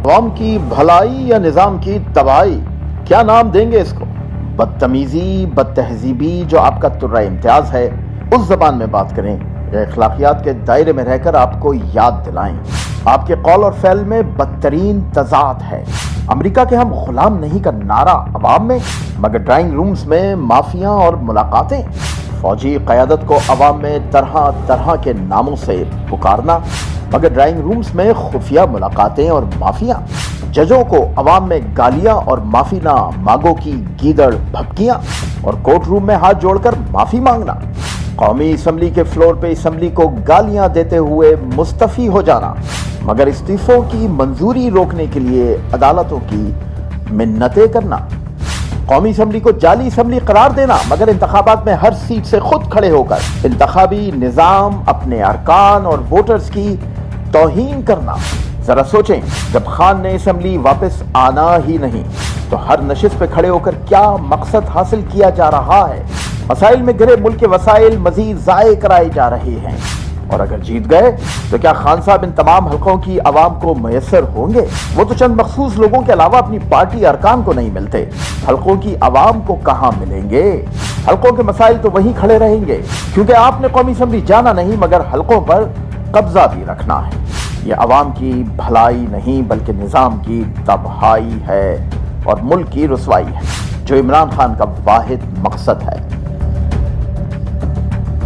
عوام کی بھلائی یا نظام کی تباہی، کیا نام دیں گے اس کو؟ بدتمیزی، بدتہذیبی جو آپ کا طرہ امتیاز ہے، اس زبان میں بات کریں یا اخلاقیات کے دائرے میں رہ کر آپ کو یاد دلائیں؟ آپ کے قول اور فعل میں بدترین تضاد ہے۔ امریکہ کے ہم غلام نہیں کا نعرہ عوام میں، مگر ڈرائنگ رومز میں مافیاں اور ملاقاتیں، فوجی قیادت کو عوام میں طرح طرح کے ناموں سے پکارنا، مگر ڈرائنگ رومز میں خفیہ ملاقاتیں اور مافیاں، ججوں کو عوام میں گالیاں اور معافی نہ مانگو کی گیدڑ بھبکیاں، اور کورٹ روم میں ہاتھ جوڑ کر معافی مانگنا، قومی اسمبلی کے فلور پہ اسمبلی کو گالیاں دیتے ہوئے مستعفی ہو جانا، مگر استعفوں کی منظوری روکنے کے لیے عدالتوں کی منتیں کرنا، قومی اسمبلی کو جعلی اسمبلی قرار دینا، مگر انتخابات میں ہر سیٹ سے خود کھڑے ہو کر انتخابی نظام، اپنے ارکان اور ووٹرز کی توہین کرنا۔ ذرا سوچیں، جب خان نے اسمبلی واپس آنا ہی نہیں تو ہر نشست پہ کھڑے ہو کر کیا مقصد حاصل کیا جا رہا ہے؟ مسائل میں گرے ملک کے وسائل مزید ضائع کرائے جا رہے ہیں، اور اگر جیت گئے تو کیا خان صاحب ان تمام حلقوں کی عوام کو میسر ہوں گے؟ وہ تو چند مخصوص لوگوں کے علاوہ اپنی پارٹی ارکان کو نہیں ملتے، حلقوں کی عوام کو کہاں ملیں گے؟ حلقوں کے مسائل تو وہیں کھڑے رہیں گے، کیونکہ آپ نے قومی اسمبلی جانا نہیں مگر حلقوں پر قبضہ بھی رکھنا ہے۔ یہ عوام کی بھلائی نہیں بلکہ نظام کی تباہی ہے اور ملک کی رسوائی ہے، جو عمران خان کا واحد مقصد ہے۔